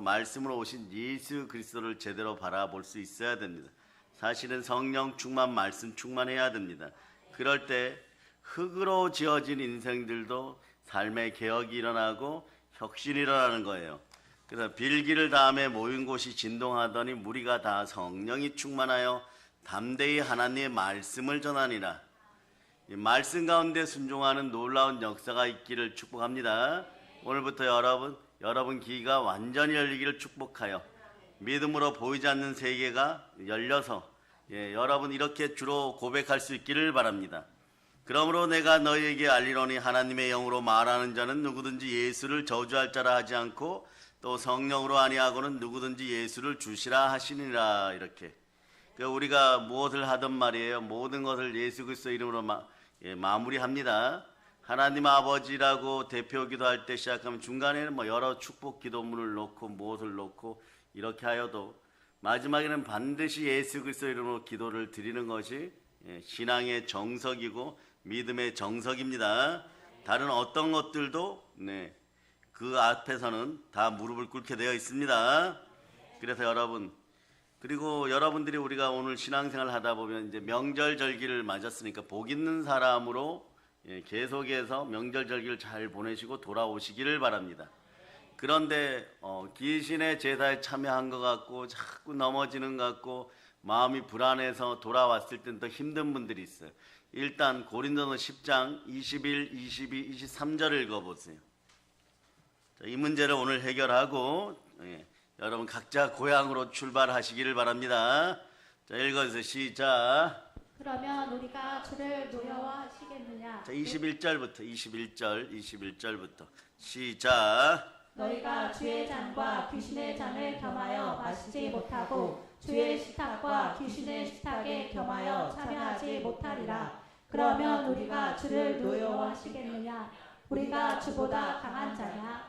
말씀으로 오신 예수 그리스도를 제대로 바라볼 수 있어야 됩니다. 사실은 성령 충만, 말씀 충만해야 됩니다. 그럴 때 흙으로 지어진 인생들도 삶의 개혁이 일어나고 혁신이 일어나는 거예요. 그래서 빌기를 다음에 모인 곳이 진동하더니 무리가 다 성령이 충만하여 담대히 하나님의 말씀을 전하니라. 이 말씀 가운데 순종하는 놀라운 역사가 있기를 축복합니다. 오늘부터 여러분 귀가 완전히 열리기를 축복하여 믿음으로 보이지 않는 세계가 열려서 여러분 이렇게 주로 고백할 수 있기를 바랍니다. 그러므로 내가 너희에게 알리노니 하나님의 영으로 말하는 자는 누구든지 예수를 저주할 자라 하지 않고 또 성령으로 아니하고는 누구든지 예수를 주시라 하시니라. 이렇게 우리가 무엇을 하든 말이에요, 모든 것을 예수 그리스도 이름으로 마무리합니다. 하나님 아버지라고 대표 기도할 때 시작하면 중간에는 여러 축복 기도문을 놓고 무엇을 놓고 이렇게 하여도 마지막에는 반드시 예수 그리스도 이름으로 기도를 드리는 것이 신앙의 정석이고 믿음의 정석입니다. 다른 어떤 것들도 그 앞에서는 다 무릎을 꿇게 되어 있습니다. 그래서 그리고 여러분들이 우리가 오늘 신앙생활 하다 보면 이제 명절절기를 맞았으니까 복 있는 사람으로 계속해서 명절절기를 잘 보내시고 돌아오시기를 바랍니다. 그런데 귀신의 제사에 참여한 것 같고 자꾸 넘어지는 것 같고 마음이 불안해서 돌아왔을 땐 더 힘든 분들이 있어요. 일단 고린도서 10장 21, 22, 23절을 읽어보세요. 이 문제를 오늘 해결하고 여러분 각자 고향으로 출발하시기를 바랍니다. 자, 읽어주세요. 시작. 그러면 우리가 주를 노여워하시겠느냐? 자, 21절부터 시작. 너희가 주의 잔과 귀신의 잔을 겸하여 마시지 못하고 주의 식탁과 귀신의 식탁에 겸하여 참여하지 못하리라. 그러면 우리가 주를 노여워하시겠느냐? 우리가 주보다 강한 자냐?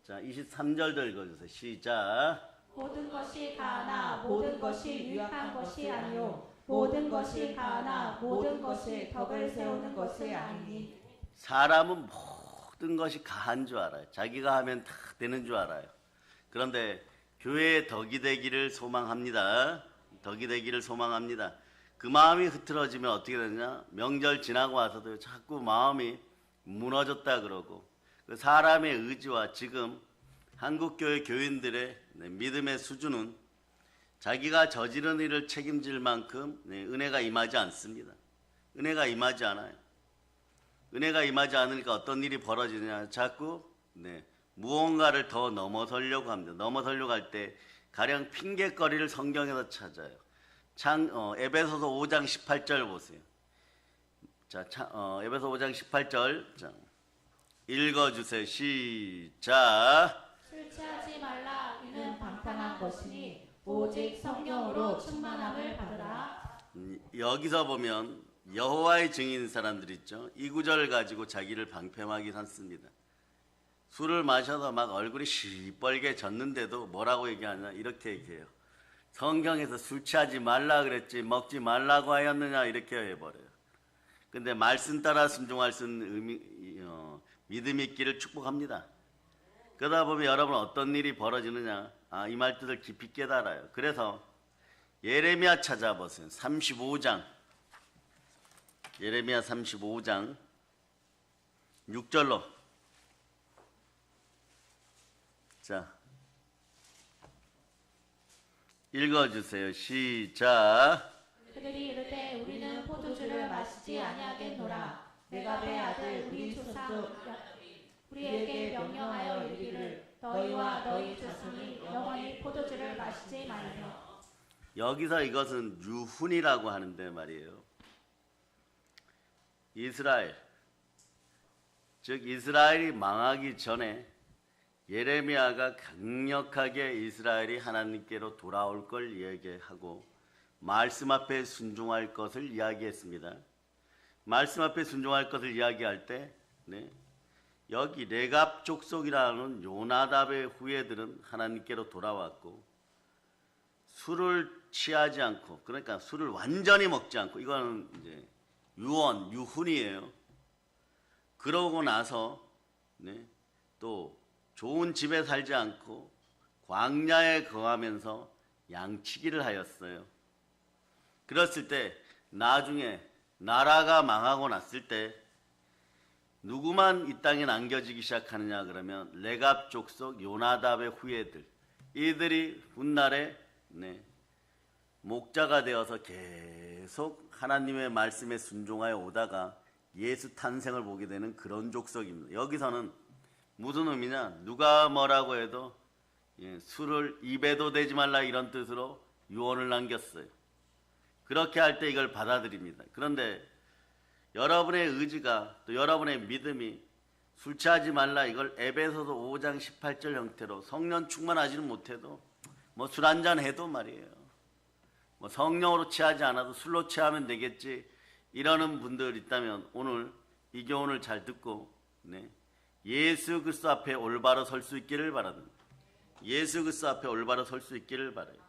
자, 23절도 읽어주세요. 시작. 모든 것이 가하나 모든 것이 유익한 것이 아니요 모든 것이 가하나 모든 것이 덕을 세우는 것이 아니니. 사람은 모든 것이 가한 줄 알아요. 자기가 하면 다 되는 줄 알아요. 그런데 교회의 덕이 되기를 소망합니다. 덕이 되기를 소망합니다. 그 마음이 흐트러지면 어떻게 되냐? 명절 지나고 와서도 자꾸 마음이 무너졌다 그러고, 그 사람의 의지와 지금 한국교회 교인들의 믿음의 수준은 자기가 저지른 일을 책임질 만큼 은혜가 임하지 않습니다. 은혜가 임하지 않아요. 은혜가 임하지 않으니까 어떤 일이 벌어지느냐? 자꾸 무언가를 더 넘어서려고 합니다. 넘어서려고 할 때 가령 핑계거리를 성경에서 찾아요. 에베소서 5장 18절 보세요. 자, 에베소 5장 18절 자, 읽어주세요. 시작. 술 취하지 말라. 이는 방탕한 것이니 오직 성령으로 충만함을 받으라. 여기서 보면 여호와의 증인 사람들 있죠. 이 구절을 가지고 자기를 방패막이 삼습니다. 술을 마셔서 막 얼굴이 시뻘게 졌는데도 뭐라고 얘기하냐? 이렇게 얘기해요. 성경에서 술 취하지 말라 그랬지 먹지 말라고 하였느냐? 이렇게 해버려요. 근데 말씀 따라 순종할 수 있는 믿음이 있기를 축복합니다. 그러다 보면 여러분 어떤 일이 벌어지느냐? 이 말뜻을 깊이 깨달아요. 그래서 예레미야 찾아보세요. 35장 예레미야 35장 6절로 자 읽어주세요. 시작. 그들이 이르되 우리는 포도주를 마시지 아니하겠노라. 레갑의 아들 우리 조상 우리에게 명령하여 이르기를 너희와 너희 자손이 영원히 포도주를 마시지 말며. 여기서 이것은 유훈이라고 하는데 말이에요. 이스라엘, 즉 이스라엘이 망하기 전에 예레미야가 강력하게 이스라엘이 하나님께로 돌아올 걸 얘기하고 말씀 앞에 순종할 것을 이야기했습니다. 말씀 앞에 순종할 것을 이야기할 때 여기 레갑 족속이라는 요나답의 후예들은 하나님께로 돌아왔고 술을 취하지 않고, 그러니까 술을 완전히 먹지 않고, 이거는 이제 유훈이에요. 그러고 나서 또 좋은 집에 살지 않고 광야에 거하면서 양치기를 하였어요. 그랬을 때 나중에 나라가 망하고 났을 때 누구만 이 땅에 남겨지기 시작하느냐 그러면 레갑 족속 요나답의 후예들, 이들이 훗날에 목자가 되어서 계속 하나님의 말씀에 순종하여 오다가 예수 탄생을 보게 되는 그런 족속입니다. 여기서는 무슨 의미냐? 누가 뭐라고 해도 술을 입에도 대지 말라 이런 뜻으로 유언을 남겼어요. 그렇게 할 때 이걸 받아들입니다. 그런데 여러분의 의지가 또 여러분의 믿음이 술 취하지 말라 이걸 에베소서 5장 18절 형태로 성령 충만하지는 못해도 뭐 술 한잔 해도 말이에요. 뭐 성령으로 취하지 않아도 술로 취하면 되겠지 이러는 분들 있다면 오늘 이 교훈을 잘 듣고 예수 그리스도 앞에 올바로 설 수 있기를 바랍니다. 예수 그리스도 앞에 올바로 설 수 있기를 바라요.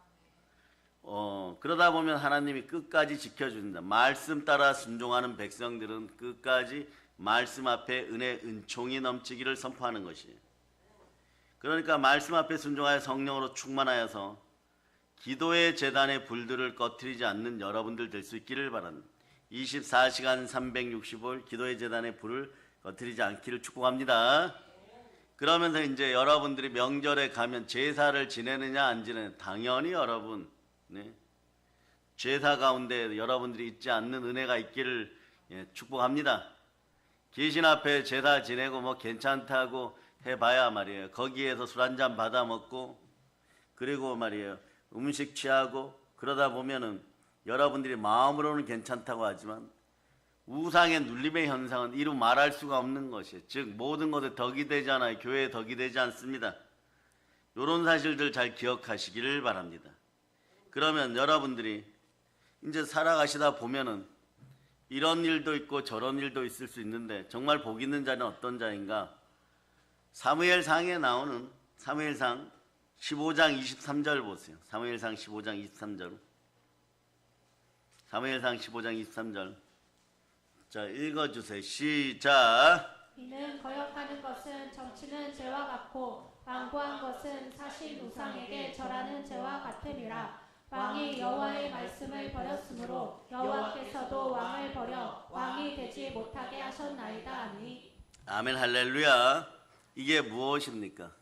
그러다 보면 하나님이 끝까지 지켜주신다. 말씀 따라 순종하는 백성들은 끝까지 말씀 앞에 은혜 은총이 넘치기를 선포하는 것이에요. 그러니까 말씀 앞에 순종하여 성령으로 충만하여서 기도의 제단의 불들을 꺼트리지 않는 여러분들 될 수 있기를 바랍니다. 24시간 365일 기도의 제단의 불을 꺼트리지 않기를 축복합니다. 그러면서 이제 여러분들이 명절에 가면 제사를 지내느냐 안 지내느냐, 당연히 여러분 제사 가운데 여러분들이 잊지 않는 은혜가 있기를 축복합니다. 귀신 앞에 제사 지내고 뭐 괜찮다고 해봐야 말이에요. 거기에서 술 한잔 받아 먹고 그리고 말이에요 음식 취하고 그러다 보면은 여러분들이 마음으로는 괜찮다고 하지만 우상의 눌림의 현상은 이루 말할 수가 없는 것이에요. 즉 모든 것에 덕이 되잖아요. 교회에 덕이 되지 않습니다. 이런 사실들 잘 기억하시기를 바랍니다. 그러면 여러분들이 이제 살아가시다 보면은 이런 일도 있고 저런 일도 있을 수 있는데 정말 복 있는 자는 어떤 자인가? 사무엘상에 나오는 사무엘상 15장 23절 보세요. 사무엘상 15장 23절. 사무엘상 15장 23절. 자, 읽어주세요. 시작. 이는 거역하는 것은 정치는 죄와 같고 완고한 것은 사실 우상에게 절하는 죄와 같으니라. 왕이 여호와의 말씀을 버렸으므로 여호와께서도 왕을 버려 왕이 되지 못하게 하셨나이다 하니. 아멘 할렐루야. 이게 무엇입니까?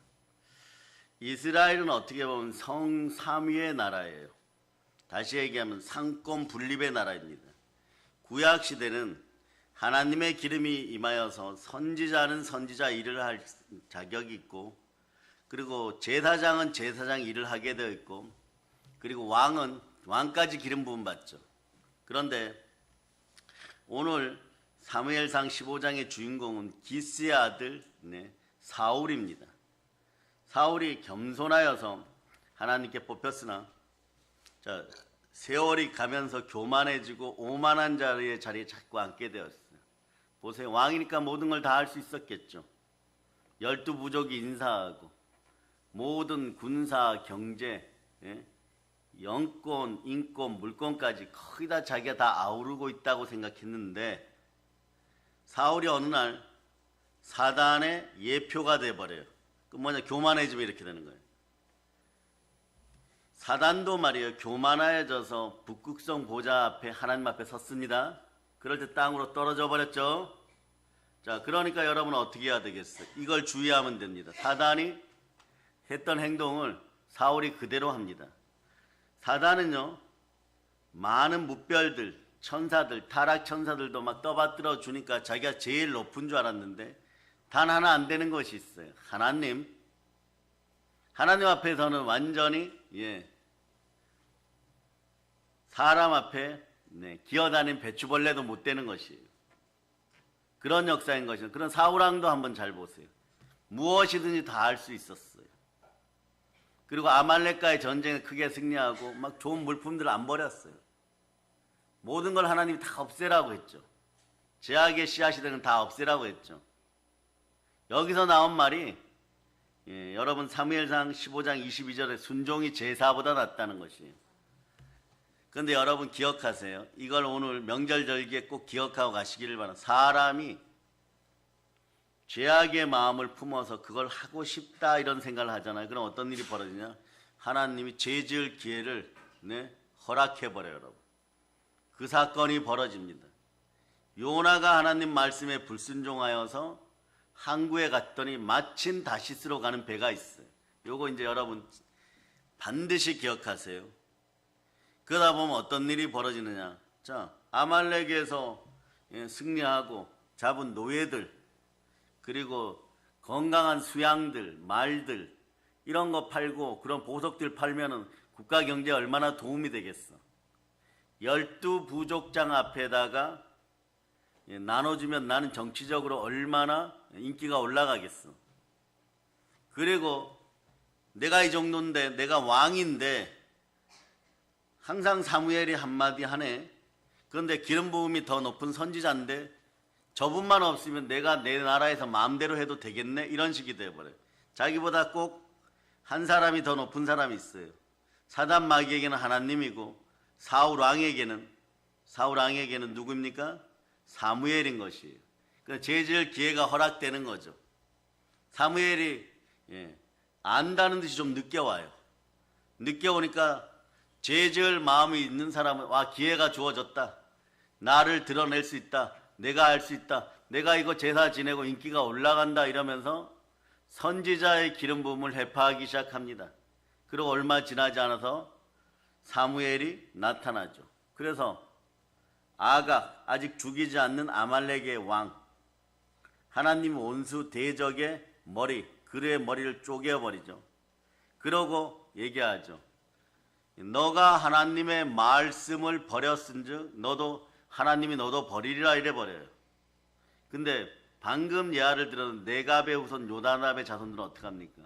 이스라엘은 어떻게 보면 성삼위의 나라예요. 다시 얘기하면 상권 분립의 나라입니다. 구약 시대는 하나님의 기름이 임하여서 선지자는 선지자 일을 할 자격이 있고 그리고 제사장은 제사장 일을 하게 되어 있고 그리고 왕은 왕까지 기름 부음 받죠. 그런데 오늘 사무엘상 15장의 주인공은 기스의 아들 사울입니다. 사울이 겸손하여서 하나님께 뽑혔으나 자, 세월이 가면서 교만해지고 오만한 자리에 자꾸 앉게 되었어요. 보세요. 왕이니까 모든 걸 다 할 수 있었겠죠. 12부족이 인사하고 모든 군사, 경제, 영권, 인권, 물권까지 거의 다 자기가 다 아우르고 있다고 생각했는데 사울이 어느 날 사단의 예표가 돼버려요. 그 뭐냐, 교만해지면 이렇게 되는 거예요. 사단도 말이에요. 교만해져서 북극성 보좌 앞에 하나님 앞에 섰습니다. 그럴 때 땅으로 떨어져 버렸죠. 자, 그러니까 여러분은 어떻게 해야 되겠어요? 이걸 주의하면 됩니다. 사단이 했던 행동을 사울이 그대로 합니다. 사단은요, 많은 무별들, 천사들, 타락 천사들도 막 떠받들어 주니까 자기가 제일 높은 줄 알았는데 단 하나 안 되는 것이 있어요. 하나님 앞에서는 완전히 사람 앞에 기어다니는 배추벌레도 못 되는 것이에요. 그런 역사인 것이죠. 그런 사울왕도 한번 잘 보세요. 무엇이든지 다 할 수 있었어요. 그리고 아말렉과의 전쟁에 크게 승리하고 막 좋은 물품들을 안 버렸어요. 모든 걸 하나님이 다 없애라고 했죠. 제약의 씨앗이들은 다 없애라고 했죠. 여기서 나온 말이 여러분 사무엘상 15장 22절에 순종이 제사보다 낫다는 것이에요. 그런데 여러분 기억하세요. 이걸 오늘 명절절기에 꼭 기억하고 가시기를 바랍니다. 사람이 죄악의 마음을 품어서 그걸 하고 싶다 이런 생각을 하잖아요. 그럼 어떤 일이 벌어지냐? 하나님이 죄 지을 기회를 허락해버려요, 여러분. 그 사건이 벌어집니다. 요나가 하나님 말씀에 불순종하여서 항구에 갔더니 마침 다시스로 가는 배가 있어요. 요거 이제 여러분 반드시 기억하세요. 그러다 보면 어떤 일이 벌어지느냐? 자, 아말렉에서 승리하고 잡은 노예들, 그리고 건강한 수양들, 말들 이런 거 팔고 그런 보석들 팔면은 국가 경제에 얼마나 도움이 되겠어. 12부족장 앞에다가 나눠주면 나는 정치적으로 얼마나 인기가 올라가겠어. 그리고 내가 이 정도인데, 내가 왕인데 항상 사무엘이 한마디 하네. 그런데 기름 부음이 더 높은 선지자인데 저분만 없으면 내가 내 나라에서 마음대로 해도 되겠네? 이런 식이 돼버려요. 자기보다 꼭 한 사람이 더 높은 사람이 있어요. 사단 마귀에게는 하나님이고 사울 왕에게는 누구입니까? 사무엘인 것이에요. 죄 지을 기회가 허락되는 거죠. 사무엘이 안다는 듯이 좀 늦게 와요. 늦게 오니까 죄 지을 마음이 있는 사람은 기회가 주어졌다. 나를 드러낼 수 있다. 내가 할 수 있다. 내가 이거 제사 지내고 인기가 올라간다 이러면서 선지자의 기름 부음을 회파하기 시작합니다. 그리고 얼마 지나지 않아서 사무엘이 나타나죠. 그래서 아각, 아직 죽이지 않는 아말렉의 왕, 하나님 원수 대적의 머리, 그의 머리를 쪼개버리죠. 그러고 얘기하죠. 너가 하나님의 말씀을 버렸은즉 너도 하나님이 너도 버리리라 이래버려요. 근데 방금 예화를 들은 네갑의 후손 요나답의 자손들은 어떡합니까?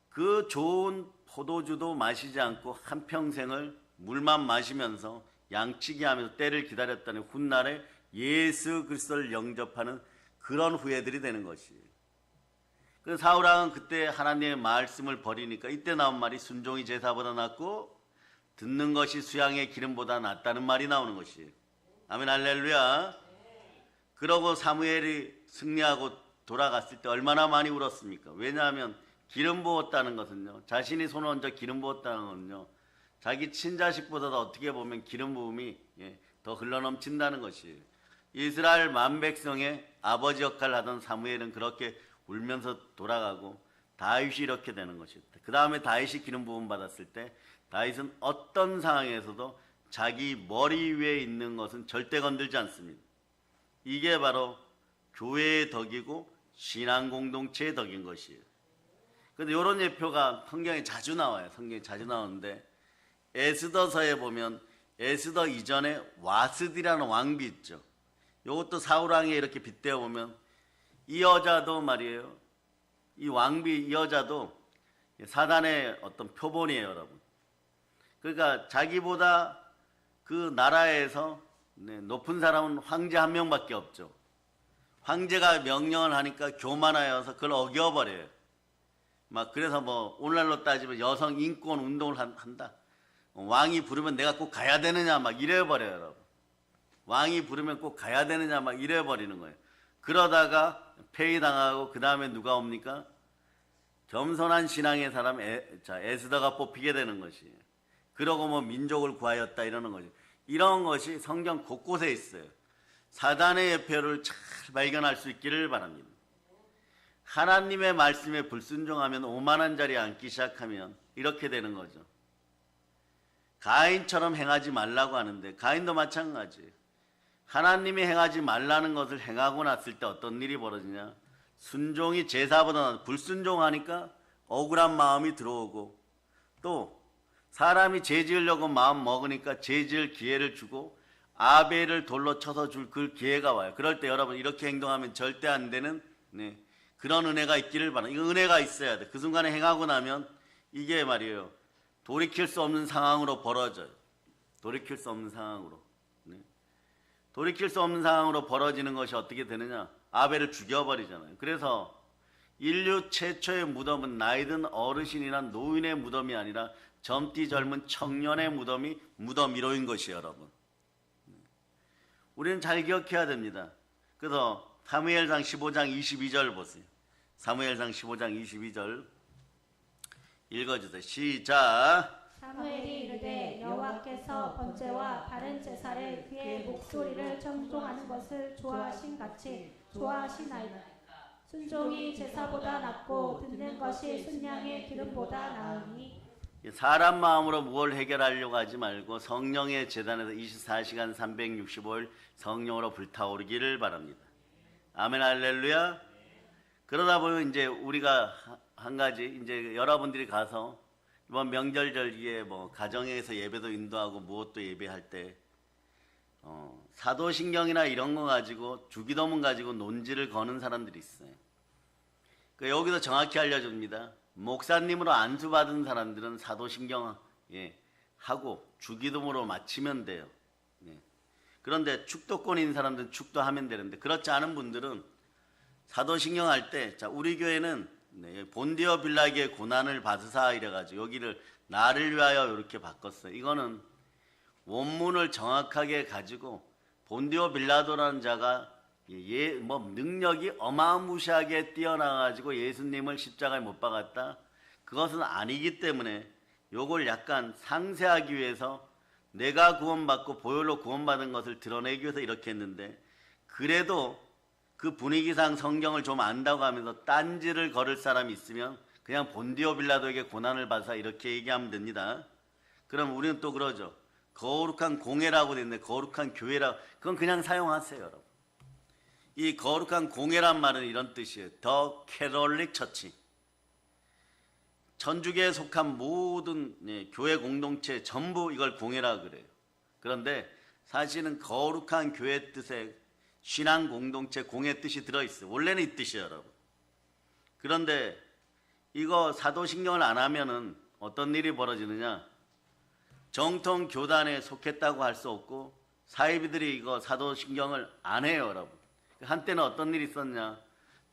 그 좋은 포도주도 마시지 않고 한평생을 물만 마시면서 양치기 하면서 때를 기다렸다는 훗날에 예수 그리스도를 영접하는 그런 후예들이 되는 것이에요. 그 사울왕은 그때 하나님의 말씀을 버리니까 이때 나온 말이 순종이 제사보다 낫고 듣는 것이 수양의 기름보다 낫다는 말이 나오는 것이에요. 아멘 할렐루야. 그러고 사무엘이 승리하고 돌아갔을 때 얼마나 많이 울었습니까? 왜냐하면 기름 부었다는 것은요, 자신이 손을 얹어 기름 부었다는 것은요, 자기 친자식보다도 어떻게 보면 기름 부음이 더 흘러넘친다는 것이에요. 이스라엘 만백성의 아버지 역할을 하던 사무엘은 그렇게 울면서 돌아가고 다윗이 이렇게 되는 것이었다. 그 다음에 다윗이 기름 부음 받았을 때 다윗은 어떤 상황에서도 자기 머리 위에 있는 것은 절대 건들지 않습니다. 이게 바로 교회의 덕이고 신앙 공동체의 덕인 것이에요. 그런데 이런 예표가 성경에 자주 나와요. 성경에 자주 나오는데 에스더서에 보면 에스더 이전에 와스디라는 왕비 있죠. 이것도 사울왕에 이렇게 빗대어 보면 이 여자도 말이에요. 이 왕비 이 여자도 사단의 어떤 표본이에요, 여러분. 그러니까 자기보다 그 나라에서 높은 사람은 황제 한 명밖에 없죠. 황제가 명령을 하니까 교만하여서 그걸 어겨버려요. 막 그래서 뭐 오늘날로 따지면 여성 인권 운동을 한다. 왕이 부르면 내가 꼭 가야 되느냐 막 이래버려요, 여러분. 왕이 부르면 꼭 가야 되느냐 막 이래버리는 거예요. 그러다가 폐위당하고 그 다음에 누가 옵니까? 겸손한 신앙의 사람 에스더가 뽑히게 되는 것이에요. 그러고 뭐 민족을 구하였다 이러는 거죠. 이런 것이 성경 곳곳에 있어요. 사단의 예표를 잘 발견할 수 있기를 바랍니다. 하나님의 말씀에 불순종하면 오만한 자리에 앉기 시작하면 이렇게 되는 거죠. 가인처럼 행하지 말라고 하는데 가인도 마찬가지예요. 하나님이 행하지 말라는 것을 행하고 났을 때 어떤 일이 벌어지냐? 순종이 제사보다 불순종하니까 억울한 마음이 들어오고 또 사람이 죄 지으려고 마음 먹으니까 죄 지을 기회를 주고 아벨을 돌로 쳐서 줄 그 기회가 와요. 그럴 때 여러분 이렇게 행동하면 절대 안 되는 그런 은혜가 있기를 바랍니다. 이거 은혜가 있어야 돼. 그 순간에 행하고 나면 이게 말이에요. 돌이킬 수 없는 상황으로 벌어져요. 돌이킬 수 없는 상황으로. 돌이킬 수 없는 상황으로 벌어지는 것이 어떻게 되느냐? 아벨을 죽여버리잖아요. 그래서 인류 최초의 무덤은 나이든 어르신이나 노인의 무덤이 아니라 젊디 젊은 청년의 무덤이 무덤 1호인 것이에요, 여러분. 우리는 잘 기억해야 됩니다. 그래서 사무엘상 15장 22절 보세요. 사무엘상 15장 22절 읽어주세요. 시작. 사무엘이 이르되 여호와께서 번제와 다른 제사를 그의 목소리를 청종하는 것을 좋아하신 같이 좋아하시나이다. 순종이 제사보다 낫고 듣는 것이 순양의 기름보다 나으니. 사람 마음으로 뭘 해결하려고 하지 말고 성령의 제단에서 24시간 365일 성령으로 불타오르기를 바랍니다. 아멘 할렐루야. 그러다 보면 이제 우리가 한 가지 이제 여러분들이 가서 이번 명절 절기에 뭐 가정에서 예배도 인도하고 무엇도 예배할 때 사도신경이나 이런 거 가지고 주기도문 가지고 논지를 거는 사람들이 있어요. 여기서 정확히 알려줍니다. 목사님으로 안수받은 사람들은 사도신경 하고 주기도문으로 마치면 돼요. 그런데 축도권인 사람들은 축도하면 되는데 그렇지 않은 분들은 사도신경 할 때 우리 교회는 본디오 빌라기의 고난을 받으사 이래가지고 여기를 나를 위하여 이렇게 바꿨어요. 이거는 원문을 정확하게 가지고 본디오 빌라도라는 자가 능력이 어마무시하게 뛰어나가지고 예수님을 십자가에 못 박았다. 그것은 아니기 때문에 요걸 약간 상세하기 위해서 내가 구원받고 보혈로 구원받은 것을 드러내기 위해서 이렇게 했는데 그래도 그 분위기상 성경을 좀 안다고 하면서 딴지를 걸을 사람이 있으면 그냥 본디오 빌라도에게 고난을 받아서 이렇게 얘기하면 됩니다. 그럼 우리는 또 그러죠. 거룩한 공회라고 돼 있는데 거룩한 교회라고 그건 그냥 사용하세요. 여러분. 이 거룩한 공회란 말은 이런 뜻이에요. 더 캐톨릭 처치. 천주교에 속한 모든 교회 공동체 전부 이걸 공회라 그래요. 그런데 사실은 거룩한 교회 뜻에 신앙 공동체 공회 뜻이 들어있어요. 원래는 이 뜻이에요, 여러분. 그런데 이거 사도신경을 안 하면은 어떤 일이 벌어지느냐? 정통 교단에 속했다고 할 수 없고 사이비들이 이거 사도신경을 안 해요, 여러분. 한때는 어떤 일이 있었냐?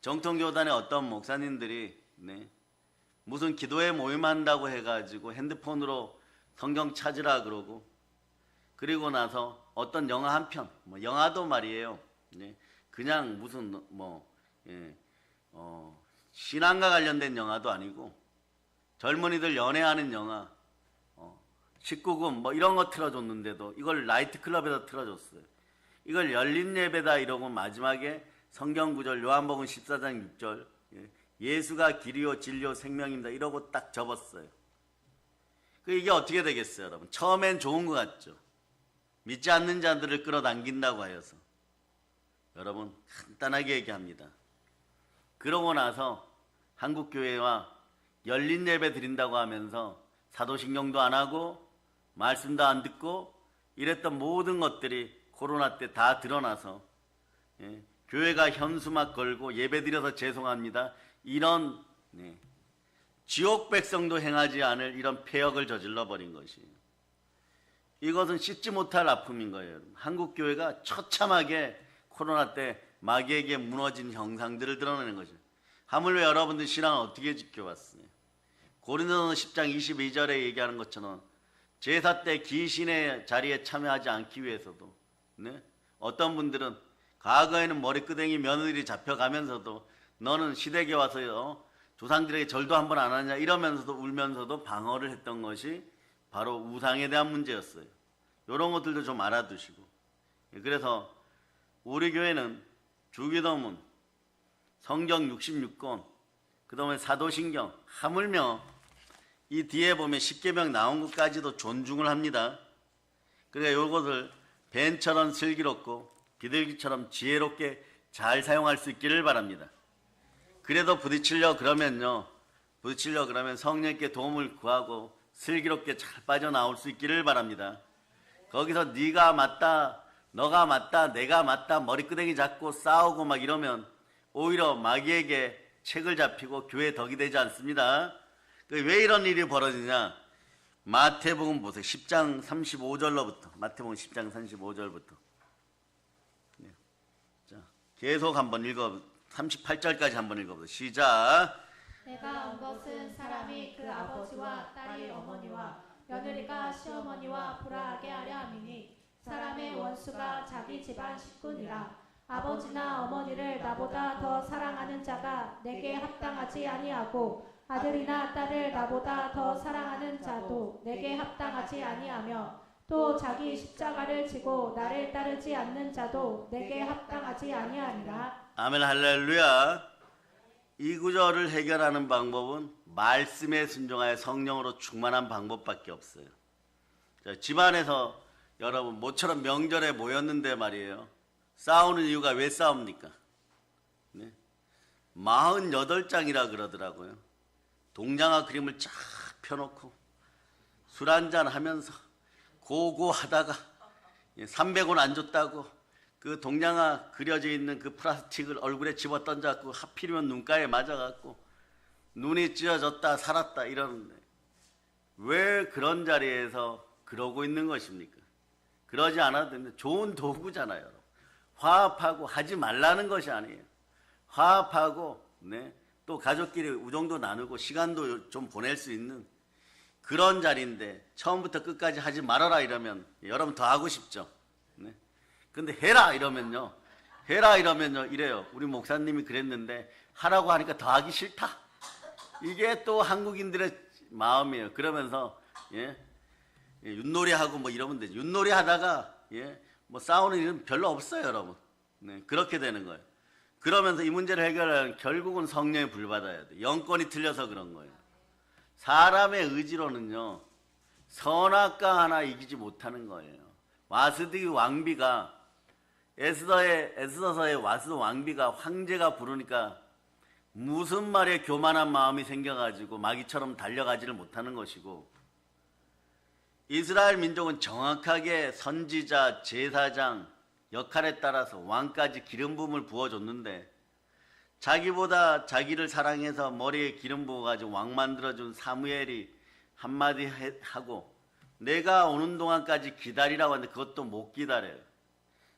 정통 교단의 어떤 목사님들이 무슨 기도회 모임한다고 해가지고 핸드폰으로 성경 찾으라 그러고 그리고 나서 어떤 영화 한 편, 영화도 말이에요. 그냥 무슨 신앙과 관련된 영화도 아니고 젊은이들 연애하는 영화 19금 이런 거 틀어줬는데도 이걸 나이트클럽에서 틀어줬어요. 이걸 열린 예배다 이러고 마지막에 성경 구절 요한복음 14장 6절 예수가 길이요 진리요 생명입니다 이러고 딱 접었어요. 이게 어떻게 되겠어요, 여러분? 처음엔 좋은 것 같죠. 믿지 않는 자들을 끌어당긴다고 하여서 여러분 간단하게 얘기합니다. 그러고 나서 한국교회와 열린 예배 드린다고 하면서 사도신경도 안 하고 말씀도 안 듣고 이랬던 모든 것들이 코로나 때 다 드러나서 교회가 현수막 걸고 예배 드려서 죄송합니다 이런 지옥 백성도 행하지 않을 이런 폐역을 저질러 버린 것이에요. 이것은 씻지 못할 아픔인 거예요. 한국교회가 처참하게 코로나 때 마귀에게 무너진 형상들을 드러내는 거죠. 하물며 여러분들 신앙을 어떻게 지켜왔어요? 고린도서 10장 22절에 얘기하는 것처럼 제사 때 귀신의 자리에 참여하지 않기 위해서도 어떤 분들은 과거에는 머리끄댕이 며느리 잡혀가면서도 너는 시댁에 와서 조상들에게 절도 한 번 안 하냐 이러면서도 울면서도 방어를 했던 것이 바로 우상에 대한 문제였어요. 이런 것들도 좀 알아두시고 그래서 우리 교회는 주기도문, 성경 66권, 그 다음에 사도신경, 하물며 이 뒤에 보면 십계명 나온 것까지도 존중을 합니다. 그러니까 이것을 벤처럼 슬기롭고 비둘기처럼 지혜롭게 잘 사용할 수 있기를 바랍니다. 그래도 부딪히려 그러면 성령께 도움을 구하고 슬기롭게 잘 빠져나올 수 있기를 바랍니다. 거기서 네가 맞다, 너가 맞다, 내가 맞다 머리끄댕이 잡고 싸우고 막 이러면 오히려 마귀에게 책을 잡히고 교회에 덕이 되지 않습니다. 왜 이런 일이 벌어지냐? 마태복음 보세요. 10장 35절로부터 마태복음 10장 35절부터 자, 계속 한번 읽어 38절까지 한번 읽어보세요. 시작. 내가 온 것은 사람이 그 아버지와 딸이 어머니와 며느리가 시어머니와 불화하게 하려 함이니 사람의 원수가 자기 집안 식구니라. 아버지나 어머니를 나보다 더 사랑하는 자가 내게 합당하지 아니하고 아들이나 딸을 나보다 더 사랑하는 자도 내게 합당하지 아니하며 또 자기 십자가를 지고 나를 따르지 않는 자도 내게 합당하지 아니하니라. 아멘 할렐루야. 이 구절을 해결하는 방법은 말씀에 순종하여 성령으로 충만한 방법밖에 없어요. 자, 집안에서 여러분 모처럼 명절에 모였는데 말이에요. 싸우는 이유가 왜 싸웁니까? 네? 48장이라 그러더라고요. 동장화 그림을 쫙 펴놓고 술 한잔 하면서 고고하다가 300원 안 줬다고 그 동장화 그려져 있는 그 플라스틱을 얼굴에 집어 던져갖고 하필이면 눈가에 맞아갖고 눈이 찢어졌다 살았다 이러는데 왜 그런 자리에서 그러고 있는 것입니까? 그러지 않아도 됩니다. 좋은 도구잖아요. 화합하고 하지 말라는 것이 아니에요. 화합하고 또 가족끼리 우정도 나누고 시간도 좀 보낼 수 있는 그런 자리인데 처음부터 끝까지 하지 말아라 이러면 여러분 더 하고 싶죠. 근데 해라 이러면요 이래요. 우리 목사님이 그랬는데 하라고 하니까 더 하기 싫다. 이게 또 한국인들의 마음이에요. 그러면서 윷놀이하고 뭐 이러면 되죠. 윷놀이 하다가 뭐 싸우는 일은 별로 없어요, 여러분. 그렇게 되는 거예요. 그러면서 이 문제를 해결하려면 결국은 성령에 불받아야 돼. 영권이 틀려서 그런 거예요. 사람의 의지로는요 선악과 하나 이기지 못하는 거예요. 와스디 왕비가 에스더서의 와스도 왕비가 황제가 부르니까 무슨 말에 교만한 마음이 생겨가지고 마귀처럼 달려가지를 못하는 것이고, 이스라엘 민족은 정확하게 선지자, 제사장 역할에 따라서 왕까지 기름 부음을 부어줬는데 자기보다 자기를 사랑해서 머리에 기름 부어가지고 왕 만들어준 사무엘이 한마디 하고 내가 오는 동안까지 기다리라고 하는데 그것도 못 기다려요.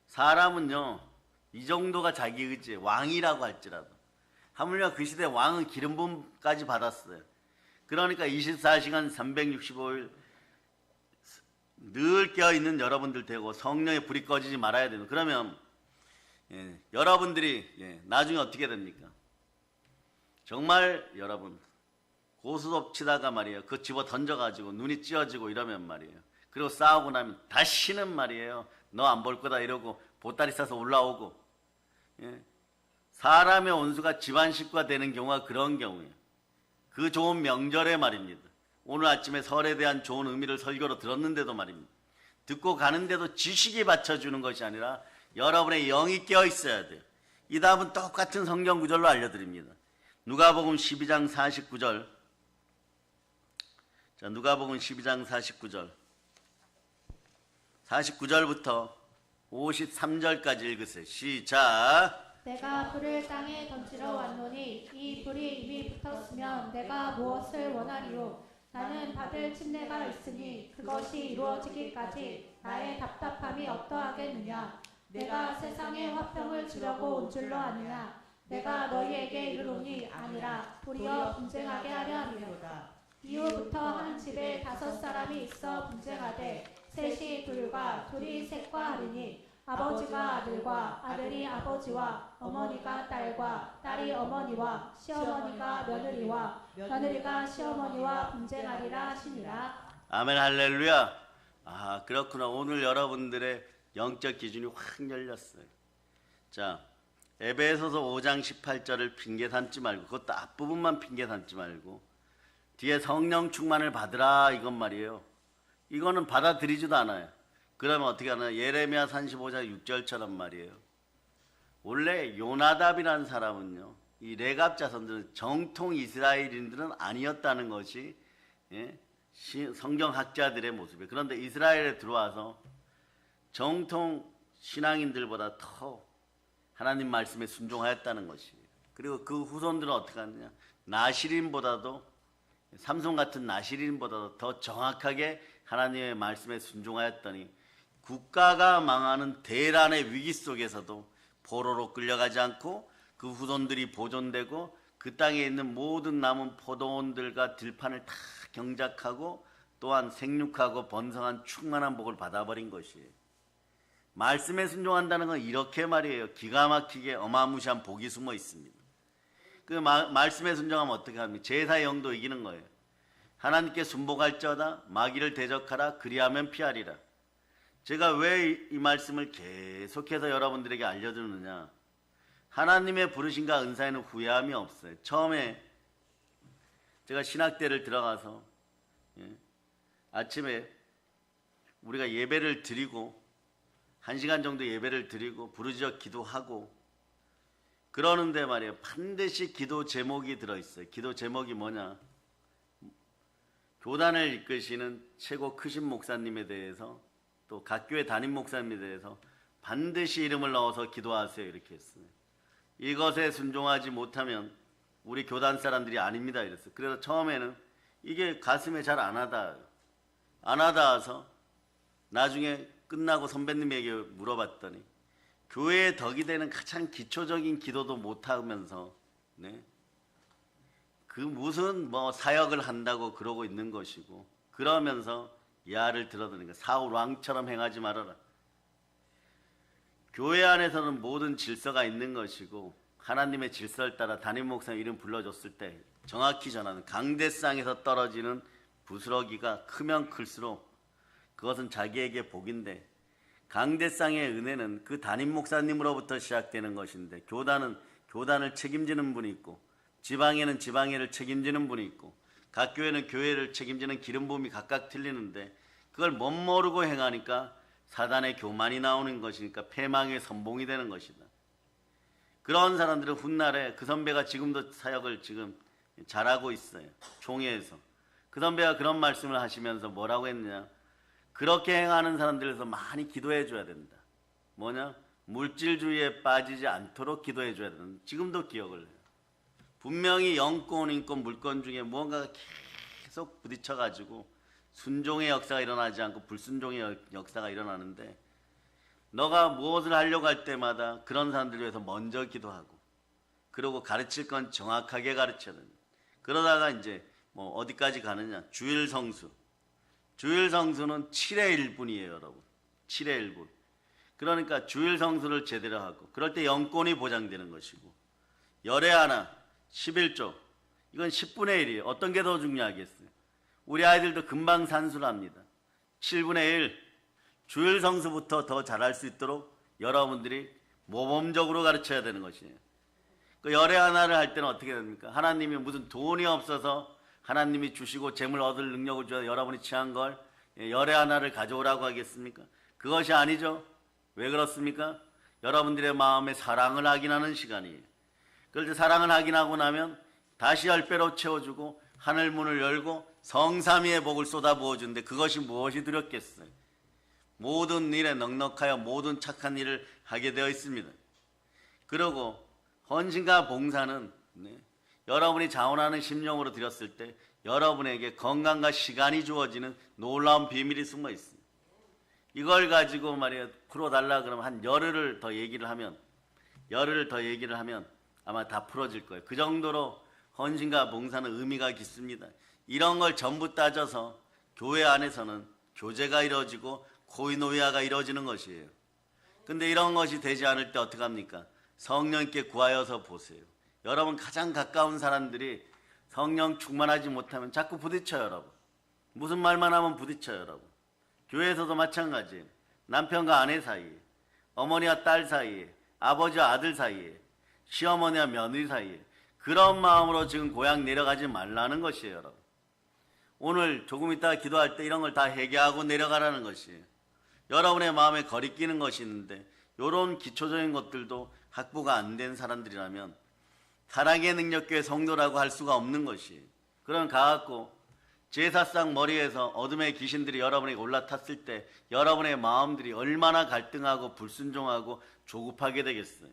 사람은요 이 정도가 자기 의지에 왕이라고 할지라도 하물며 그 시대 왕은 기름 부음까지 받았어요. 그러니까 24시간 365일 늘 깨어있는 여러분들 되고 성령의 불이 꺼지지 말아야 되는. 그러면 여러분들이 나중에 어떻게 됩니까? 정말 여러분 고스톱 치다가 말이에요 그 집어 던져가지고 눈이 찢어지고 이러면 말이에요 그리고 싸우고 나면 다시는 말이에요 너 안 볼 거다 이러고 보따리 싸서 올라오고 사람의 원수가 집안 식구가 되는 경우가 그런 경우예요. 그 좋은 명절에 말입니다. 오늘 아침에 설에 대한 좋은 의미를 설교로 들었는데도 말입니다. 듣고 가는데도 지식이 받쳐주는 것이 아니라 여러분의 영이 깨어 있어야 돼요. 이 다음은 똑같은 성경 구절로 알려드립니다. 누가복음 12장 49절. 자, 누가복음 12장 49절. 49절부터 53절까지 읽으세요. 시작. 내가 불을 땅에 던지러 왔노니 이 불이 이미 붙었으면 내가 무엇을 원하리요? 나는 받을 침례가 있으니 그것이 이루어지기까지 나의 답답함이 어떠하겠느냐? 내가 세상에 화평을 주려고 온 줄로 아느냐? 내가 너희에게 이르노니 아니라 도리어 분쟁하게 하려 함이로다. 이후부터 한 집에 5사람이 있어 분쟁하되 셋이 둘과 둘이 셋과 하리니 아버지가 아들과 아들이 아버지와 어머니가 딸과 딸이 어머니와 시어머니가 며느리와 며느리가 시어머니와 분쟁하리라 하시니라. 아멘 할렐루야. 아 그렇구나. 오늘 여러분들의 영적 기준이 확 열렸어요. 자 에베소서 5장 18절을 핑계 삼지 말고 그것도 앞부분만 핑계 삼지 말고 뒤에 성령 충만을 받으라 이건 말이에요. 이거는 받아들이지도 않아요. 그러면 어떻게 하나? 예레미야 35장 6절처럼 말이에요. 원래 요나답이라는 사람은요 이 레갑 자손들은 정통 이스라엘인들은 아니었다는 것이 성경학자들의 모습이에요. 그런데 이스라엘에 들어와서 정통 신앙인들보다 더 하나님 말씀에 순종하였다는 것이에요. 그리고 그 후손들은 어떻게 하느냐? 나시린보다도 삼손 같은 나시린보다도 더 정확하게 하나님의 말씀에 순종하였더니 국가가 망하는 대란의 위기 속에서도 포로로 끌려가지 않고 그 후손들이 보존되고 그 땅에 있는 모든 남은 포도원들과 들판을 다 경작하고 또한 생육하고 번성한 충만한 복을 받아버린 것이에요. 말씀에 순종한다는 건 이렇게 말이에요. 기가 막히게 어마무시한 복이 숨어 있습니다. 그 말씀에 순종하면 어떻게 합니까? 제사의 영도 이기는 거예요. 하나님께 순복할지어다 마귀를 대적하라 그리하면 피하리라. 제가 왜 이 말씀을 계속해서 여러분들에게 알려주느냐. 하나님의 부르심과 은사에는 후회함이 없어요. 처음에 제가 신학대를 들어가서 아침에 우리가 예배를 드리고 1시간 정도 예배를 드리고 부르짖어 기도하고 그러는데 말이에요. 반드시 기도 제목이 들어있어요. 기도 제목이 뭐냐. 교단을 이끄시는 최고 크신 목사님에 대해서 또 각 교회 담임 목사님에 대해서 반드시 이름을 넣어서 기도하세요. 이렇게 했어요. 이것에 순종하지 못하면 우리 교단 사람들이 아닙니다. 이랬어요. 그래서 처음에는 이게 가슴에 잘 안 와닿아서 나중에 끝나고 선배님에게 물어봤더니 교회의 덕이 되는 가장 기초적인 기도도 못하면서 그 무슨 뭐 사역을 한다고 그러고 있는 것이고 그러면서 야를 들어드니까 사울 왕처럼 행하지 말아라. 교회 안에서는 모든 질서가 있는 것이고 하나님의 질서를 따라 담임 목사님 이름 불러줬을 때 정확히 전하는 강대상에서 떨어지는 부스러기가 크면 클수록 그것은 자기에게 복인데 강대상의 은혜는 그 담임 목사님으로부터 시작되는 것인데 교단은 교단을 책임지는 분이 있고 지방에는 지방회를 책임지는 분이 있고 각 교회는 교회를 책임지는 기름 부음이 각각 틀리는데 그걸 못 모르고 행하니까 사단의 교만이 나오는 것이니까 패망의 선봉이 되는 것이다. 그런 사람들은 훗날에 그 선배가 지금도 사역을 지금 잘하고 있어요. 총회에서. 그 선배가 그런 말씀을 하시면서 뭐라고 했느냐. 그렇게 행하는 사람들에서 많이 기도해 줘야 된다. 뭐냐? 물질주의에 빠지지 않도록 기도해 줘야 된다. 지금도 기억을 해요. 분명히 영권, 인권, 물권 중에 무언가가 계속 부딪혀가지고 순종의 역사가 일어나지 않고 불순종의 역사가 일어나는데 너가 무엇을 하려고 할 때마다 그런 사람들을 위해서 먼저 기도하고 그러고 가르칠 건 정확하게 가르쳐야 된다. 그러다가 이제 뭐 어디까지 가느냐. 주일 성수. 주일 성수는 7의 1분이에요, 여러분. 7의 1분. 그러니까 주일 성수를 제대로 하고 그럴 때 영권이 보장되는 것이고 열애 하나 11조 이건 10분의 1이에요. 어떤 게 더 중요하겠어요? 우리 아이들도 금방 산수합니다. 7분의 1 주일 성수부터 더 잘할 수 있도록 여러분들이 모범적으로 가르쳐야 되는 것이에요. 그 열애 하나를 할 때는 어떻게 됩니까? 하나님이 무슨 돈이 없어서 하나님이 주시고 재물 얻을 능력을 줘서 여러분이 취한 걸 열애 하나를 가져오라고 하겠습니까? 그것이 아니죠. 왜 그렇습니까? 여러분들의 마음에 사랑을 확인하는 시간이에요. 그럴 때 사랑을 확인하고 나면 다시 10배로 채워주고 하늘 문을 열고 성삼위의 복을 쏟아부어 주는데 그것이 무엇이 두렵겠어요? 모든 일에 넉넉하여 모든 착한 일을 하게 되어 있습니다. 그리고 헌신과 봉사는 여러분이 자원하는 심령으로 드렸을 때 여러분에게 건강과 시간이 주어지는 놀라운 비밀이 숨어 있습니다. 이걸 가지고 말이에요. 풀어달라 그러면 한 열흘을 더 얘기를 하면 아마 다 풀어질 거예요. 그 정도로 헌신과 봉사는 의미가 깊습니다. 이런 걸 전부 따져서 교회 안에서는 교제가 이루어지고 코이노이아가 이루어지는 것이에요. 근데 이런 것이 되지 않을 때 어떻게 합니까? 성령께 구하여서 보세요. 여러분 가장 가까운 사람들이 성령 충만하지 못하면 자꾸 부딪혀요, 여러분. 무슨 말만 하면 부딪혀요, 여러분. 교회에서도 마찬가지예요. 남편과 아내 사이에, 어머니와 딸 사이에, 아버지와 아들 사이에, 시어머니와 며느리 사이에 그런 마음으로 지금 고향 내려가지 말라는 것이에요, 여러분. 오늘 조금 있다가 기도할 때 이런 걸 다 해결하고 내려가라는 것이에요. 여러분의 마음에 거리끼는 것이 있는데 이런 기초적인 것들도 확보가 안 된 사람들이라면 사랑의 능력교회 성도라고 할 수가 없는 것이에요. 그럼 가갖고 제사상 머리에서 어둠의 귀신들이 여러분에게 올라탔을 때 여러분의 마음들이 얼마나 갈등하고 불순종하고 조급하게 되겠어요.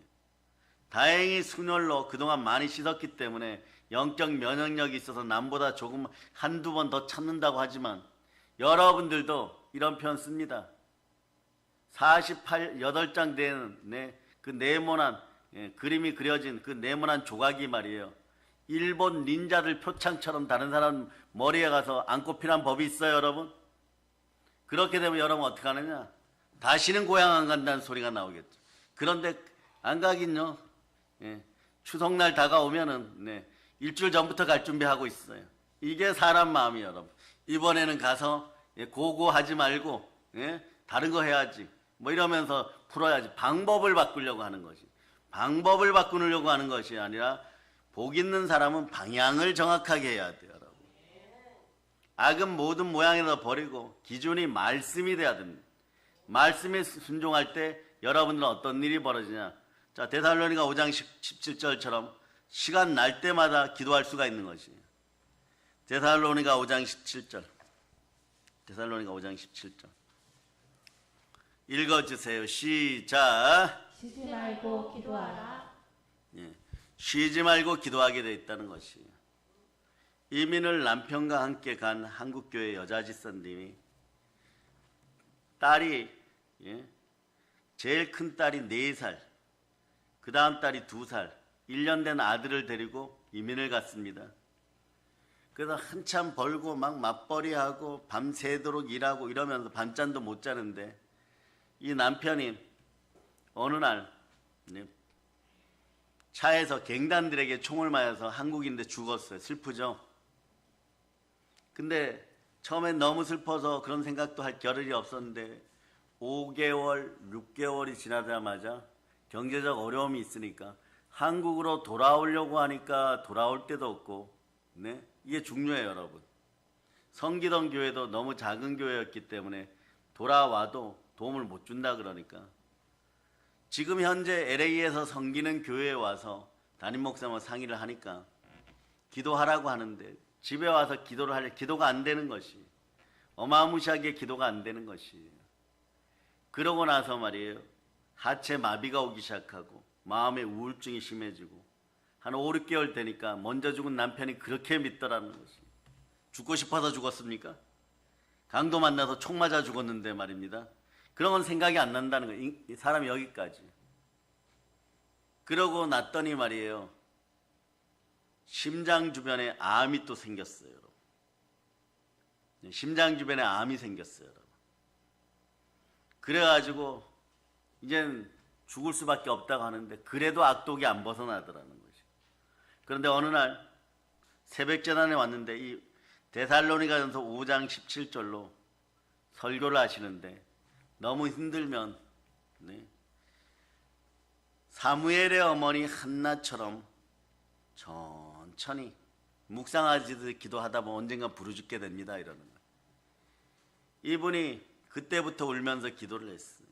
다행히 순혈로 그동안 많이 씻었기 때문에 영적 면역력이 있어서 남보다 조금 한두 번 더 참는다고 하지만 여러분들도 이런 표현 씁니다. 8장 되는 그 네모난 그림이 그려진 그 네모난 조각이 말이에요. 일본 닌자들 표창처럼 다른 사람 머리에 가서 안 꼽히란 법이 있어요, 여러분. 그렇게 되면 여러분 어떻게 하느냐? 다시는 고향 안 간다는 소리가 나오겠죠. 그런데 안 가긴요. 예. 추석날 다가오면은 네, 일주일 전부터 갈 준비하고 있어요. 이게 사람 마음이에요, 여러분. 이번에는 가서 고고하지 말고 다른 거 해야지. 뭐 이러면서 풀어야지. 방법을 바꾸려고 하는 것이. 방법을 바꾸려고 하는 것이 아니라 복 있는 사람은 방향을 정확하게 해야 돼요, 여러분. 악은 모든 모양에서 버리고 기준이 말씀이 돼야 됩니다. 말씀에 순종할 때 여러분들은 어떤 일이 벌어지냐. 자, 데살로니가 5장 17절처럼 시간 날 때마다 기도할 수가 있는 것이에요. 데살로니가 5장 17절. 데살로니가 5장 17절. 읽어주세요. 시작. 쉬지 말고 기도하라. 예, 쉬지 말고 기도하게 되어 있다는 것이에요. 이민을 남편과 함께 간 한국교회 여자지선님이 딸이 제일 큰 딸이 4살, 그 다음 딸이 2살, 1년 된 아들을 데리고 이민을 갔습니다. 그래서 한참 벌고 막 맞벌이하고 밤새도록 일하고 이러면서 밤잠도 못 자는데 이 남편이 어느 날 차에서 갱단들에게 총을 맞아서 한국인데 죽었어요. 슬프죠? 근데 처음엔 너무 슬퍼서 그런 생각도 할 겨를이 없었는데 5개월, 6개월이 지나자마자 경제적 어려움이 있으니까 한국으로 돌아오려고 하니까 돌아올 데도 없고 이게 중요해요, 여러분. 섬기던 교회도 너무 작은 교회였기 때문에 돌아와도 도움을 못 준다 그러니까 지금 현재 LA에서 섬기는 교회에 와서 담임 목사와 상의를 하니까 기도하라고 하는데 집에 와서 기도를 하려 기도가 안 되는 것이 어마무시하게 기도가 안 되는 것이 그러고 나서 말이에요. 하체 마비가 오기 시작하고 마음의 우울증이 심해지고 한 5, 6개월 되니까 먼저 죽은 남편이 그렇게 믿더라는 것이 죽고 싶어서 죽었습니까? 강도 만나서 총 맞아 죽었는데 말입니다. 그런 건 생각이 안 난다는 거예요. 사람이 여기까지. 그러고 났더니 말이에요. 심장 주변에 암이 또 생겼어요. 여러분. 심장 주변에 암이 생겼어요. 여러분. 그래가지고 이젠 죽을 수밖에 없다고 하는데 그래도 악독이 안 벗어나더라는 것이. 그런데 어느 날 새벽 재단에 왔는데 이 데살로니가전서 5장 17절로 설교를 하시는데 너무 힘들면 사무엘의 어머니 한나처럼 천천히 묵상하듯 기도하다 보면 언젠가 부르짖게 됩니다. 이러는 거예요. 이분이 그때부터 울면서 기도를 했어요.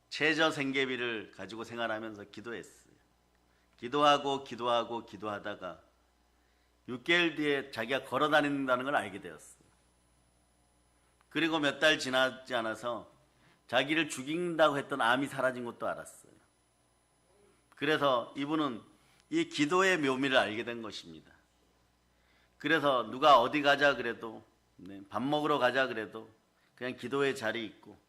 최저 생계비를 가지고 생활하면서 기도했어요. 기도하다가 6개월 뒤에 자기가 걸어 다닌다는 걸 알게 되었어요. 그리고 몇 달 지나지 않아서 자기를 죽인다고 했던 암이 사라진 것도 알았어요. 그래서 이분은 이 기도의 묘미를 알게 된 것입니다. 그래서 누가 어디 가자 그래도 밥 먹으러 가자 그래도 그냥 기도의 자리 있고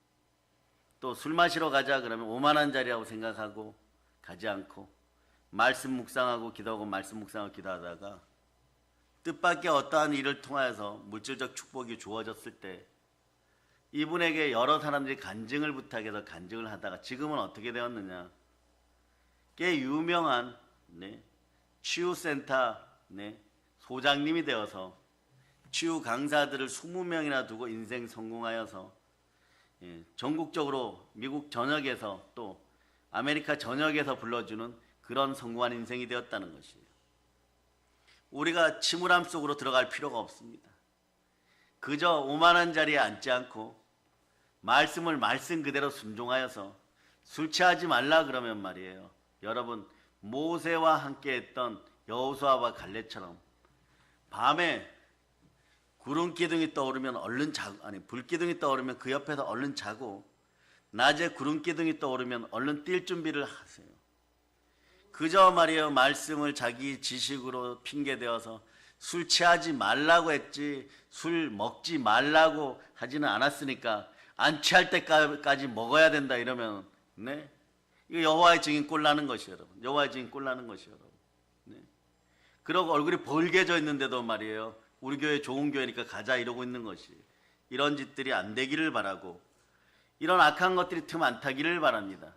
또 술 마시러 가자 그러면 오만한 자리라고 생각하고 가지 않고 말씀 묵상하고 기도하고 말씀 묵상하고 기도하다가 뜻밖의 어떠한 일을 통하여서 물질적 축복이 주어졌을 때 이분에게 여러 사람들이 간증을 부탁해서 간증을 하다가 지금은 어떻게 되었느냐. 꽤 유명한 치유센터 소장님이 되어서 치유 강사들을 20명이나 두고 인생 성공하여서 전국적으로 미국 전역에서 또 아메리카 전역에서 불러주는 그런 성공한 인생이 되었다는 것이에요. 우리가 침울함 속으로 들어갈 필요가 없습니다. 그저 오만한 자리에 앉지 않고 말씀을 말씀 그대로 순종하여서 술 취하지 말라 그러면 말이에요. 여러분 모세와 함께 했던 여호수아와 갈렙처럼 밤에 구름 기둥이 떠오르면 얼른 자고 불 기둥이 떠오르면 그 옆에서 얼른 자고 낮에 구름 기둥이 떠오르면 얼른 뛸 준비를 하세요. 그저 말이에요. 말씀을 자기 지식으로 핑계대어서 술 취하지 말라고 했지 술 먹지 말라고 하지는 않았으니까 안 취할 때까지 먹어야 된다 이러면 이거 여호와의 증인 꼴나는 것이에요. 여러분. 여호와의 증인 꼴나는 것이에요. 여러분. 그러고 얼굴이 벌개져 있는데도 말이에요. 우리 교회 좋은 교회니까 가자 이러고 있는 것이 이런 짓들이 안 되기를 바라고 이런 악한 것들이 틈 안 타기를 바랍니다.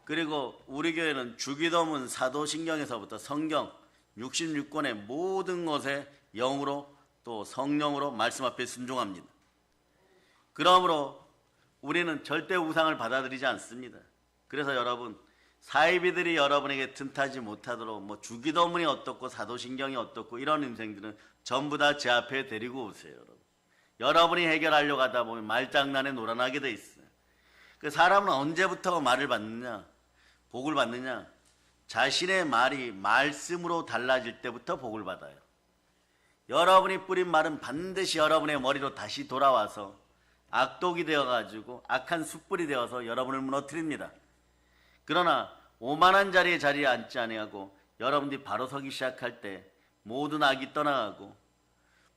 그리고 우리 교회는 주기도문 사도신경에서부터 성경 66권의 모든 것에 영으로 또 성령으로 말씀 앞에 순종합니다. 그러므로 우리는 절대 우상을 받아들이지 않습니다. 그래서 여러분, 사이비들이 여러분에게 틈타지 못하도록 뭐 주기도문이 어떻고 사도신경이 어떻고 이런 인생들은 전부 다 제 앞에 데리고 오세요. 여러분이 해결하려고 하다 보면 말장난에 놀아나게 돼 있어요. 그 사람은 언제부터 말을 받느냐, 복을 받느냐, 자신의 말이 말씀으로 달라질 때부터 복을 받아요. 여러분이 뿌린 말은 반드시 여러분의 머리로 다시 돌아와서 악독이 되어가지고 악한 숯불이 되어서 여러분을 무너뜨립니다. 그러나 오만한 자리에 앉지 아니하고 여러분들이 바로 서기 시작할 때 모든 악이 떠나가고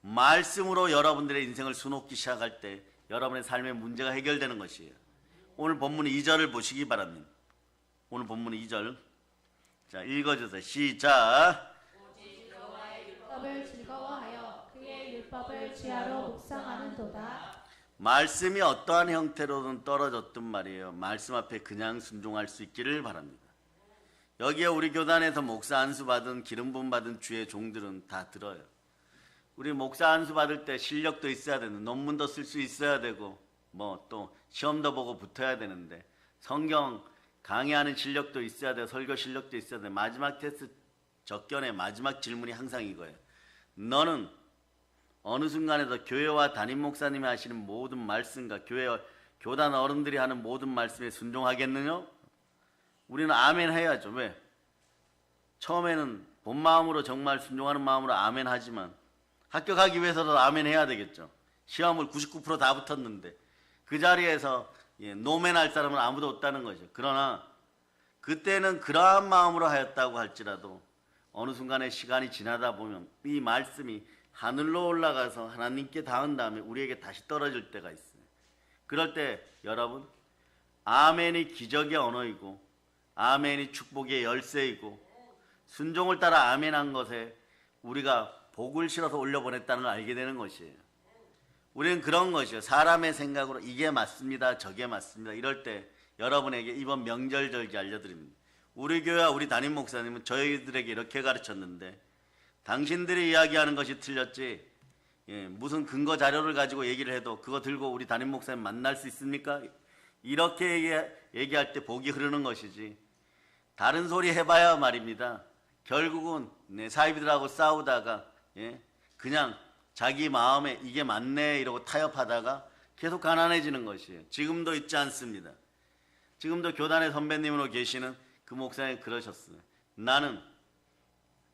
말씀으로 여러분들의 인생을 수놓기 시작할 때 여러분의 삶의 문제가 해결되는 것이에요. 오늘 본문 2절을 보시기 바랍니다. 오늘 본문 2절. 자, 읽어주세요. 시작. 여호와의 율법을 즐거워하여 그의 율법을 지하로 묵상하는도다. 말씀이 어떠한 형태로든 떨어졌든 말이에요. 말씀 앞에 그냥 순종할 수 있기를 바랍니다. 여기에 우리 교단에서 목사 안수 받은 기름 부음 받은 주의 종들은 다 들어요. 우리 목사 안수 받을 때 실력도 있어야 되는, 논문도 쓸 수 있어야 되고 뭐 또 시험도 보고 붙어야 되는데 성경 강의하는 실력도 있어야 돼요. 설교 실력도 있어야 돼요. 마지막 테스트 접견의 마지막 질문이 항상 이거예요. 너는 어느 순간에도 교회와 담임 목사님이 하시는 모든 말씀과 교회 교단 어른들이 하는 모든 말씀에 순종하겠느냐? 우리는 아멘 해야죠. 왜? 처음에는 본 마음으로 정말 순종하는 마음으로 아멘 하지만 합격하기 위해서도 아멘 해야 되겠죠. 시험을 99% 다 붙었는데 그 자리에서 노멘 할 사람은 아무도 없다는 거죠. 그러나 그때는 그러한 마음으로 하였다고 할지라도 어느 순간에 시간이 지나다 보면 이 말씀이 하늘로 올라가서 하나님께 닿은 다음에 우리에게 다시 떨어질 때가 있어요. 그럴 때 여러분, 아멘이 기적의 언어이고 아멘이 축복의 열쇠이고 순종을 따라 아멘한 것에 우리가 복을 실어서 올려보냈다는 걸 알게 되는 것이에요. 우리는 그런 것이요. 사람의 생각으로 이게 맞습니다, 저게 맞습니다. 이럴 때 여러분에게 이번 명절 절기 알려드립니다. 우리 교회와 우리 담임 목사님은 저희들에게 이렇게 가르쳤는데 당신들이 이야기하는 것이 틀렸지 무슨 근거 자료를 가지고 얘기를 해도 그거 들고 우리 담임 목사님 만날 수 있습니까? 이렇게 얘기할 때 복이 흐르는 것이지 다른 소리 해봐야 말입니다. 결국은 사이비들하고 싸우다가 그냥 자기 마음에 이게 맞네 이러고 타협하다가 계속 가난해지는 것이에요. 지금도 있지 않습니다. 지금도 교단의 선배님으로 계시는 그 목사님 그러셨어요. 나는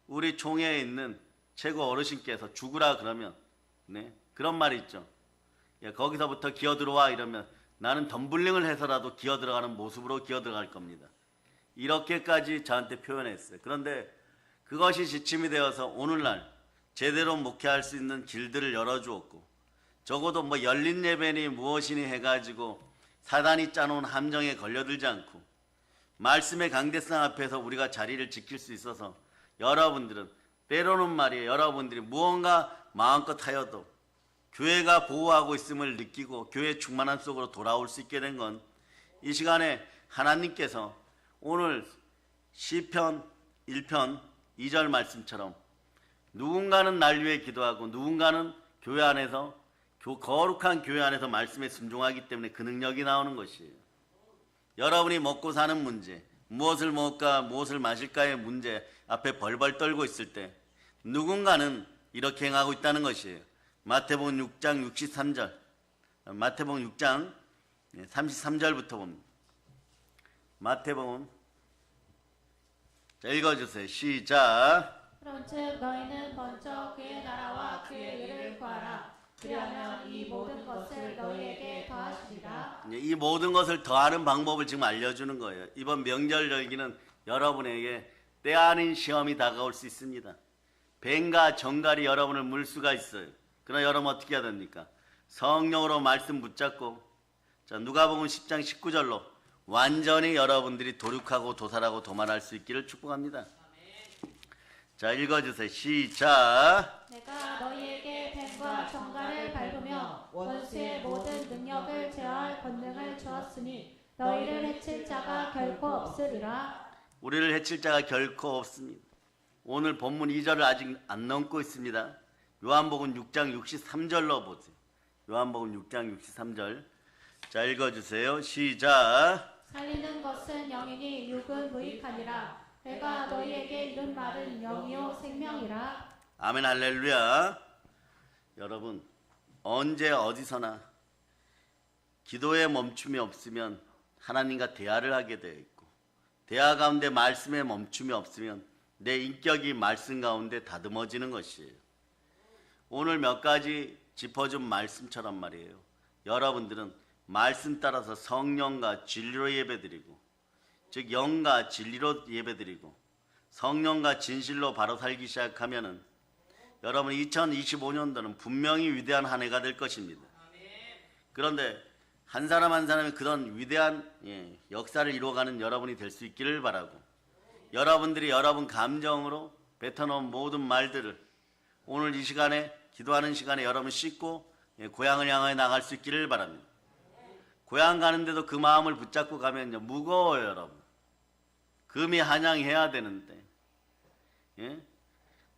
우리 총회에 있는 최고 어르신께서 죽으라 그러면 그런 말이 있죠. 거기서부터 기어 들어와 이러면 나는 덤블링을 해서라도 기어 들어가는 모습으로 기어 들어갈 겁니다. 이렇게까지 저한테 표현했어요. 그런데 그것이 지침이 되어서 오늘날 제대로 목회할 수 있는 길들을 열어주었고 적어도 뭐 열린 예배니 무엇이니 해가지고 사단이 짜놓은 함정에 걸려들지 않고 말씀의 강대상 앞에서 우리가 자리를 지킬 수 있어서 여러분들은 때로는 말이에요. 여러분들이 무언가 마음껏 하여도 교회가 보호하고 있음을 느끼고 교회 충만함 속으로 돌아올 수 있게 된 건 이 시간에 하나님께서 오늘 시편 1편 2절 말씀처럼 누군가는 날 위해 기도하고 누군가는 교회 안에서 거룩한 교회 안에서 말씀에 순종하기 때문에 그 능력이 나오는 것이에요. 여러분이 먹고 사는 문제, 무엇을 먹을까 무엇을 마실까의 문제 앞에 벌벌 떨고 있을 때 누군가는 이렇게 행하고 있다는 것이에요. 마태복음 6장 63절, 마태복음 6장 33절부터 봅니다. 마태복음 자, 읽어주세요. 시작. 그런즉 너희는 먼저 그의 나라와 그의 의를 구하라. 그리하면 이 모든 것을 너희에게 더하시리라. 이 모든 것을 더하는 방법을 지금 알려주는 거예요. 이번 명절 절기는 여러분에게 때 아닌 시험이 다가올 수 있습니다. 뱀과 정갈이 여러분을 물 수가 있어요. 그러나 여러분 어떻게 해야 됩니까? 성령으로 말씀 붙잡고 자, 누가복음 10장 19절로 완전히 여러분들이 도륙하고 도살하고 도만할 수 있기를 축복합니다. 자, 읽어주세요. 시작. 내가 너희에게 뱀과 맹과 정갈을 밟으며 원수의 모든 능력을 제어할 권능을 주었으니 너희를 해칠 자가 결코 없으리라. 우리를 해칠 자가 결코 없습니다. 오늘 본문 2절을 아직 안 넘고 있습니다. 요한복음 6장 63절로 보세요. 요한복음 6장 63절. 자, 읽어주세요. 시작. 살리는 것은 영이니 육은 무익하니라. 내가 너희에게 이른 말은 영이요 생명이라. 아멘 할렐루야. 여러분, 언제 어디서나 기도에 멈춤이 없으면 하나님과 대화를 하게 되어 있고, 대화 가운데 말씀에 멈춤이 없으면 내 인격이 말씀 가운데 다듬어지는 것이에요. 오늘 몇 가지 짚어준 말씀처럼 말이에요. 여러분들은 말씀 따라서 성령과 진리로 예배드리고, 즉 영과 진리로 예배드리고 성령과 진실로 바로 살기 시작하면은 여러분 2025년도는 분명히 위대한 한 해가 될 것입니다. 그런데 한 사람 한 사람이 그런 위대한 역사를 이루어가는 여러분이 될 수 있기를 바라고, 여러분들이 여러분 감정으로 뱉어놓은 모든 말들을 오늘 이 시간에 기도하는 시간에 여러분 씻고 고향을 향하여 나갈 수 있기를 바랍니다. 고향 가는데도 그 마음을 붙잡고 가면요 무거워요. 여러분 금이 한양해야 되는데,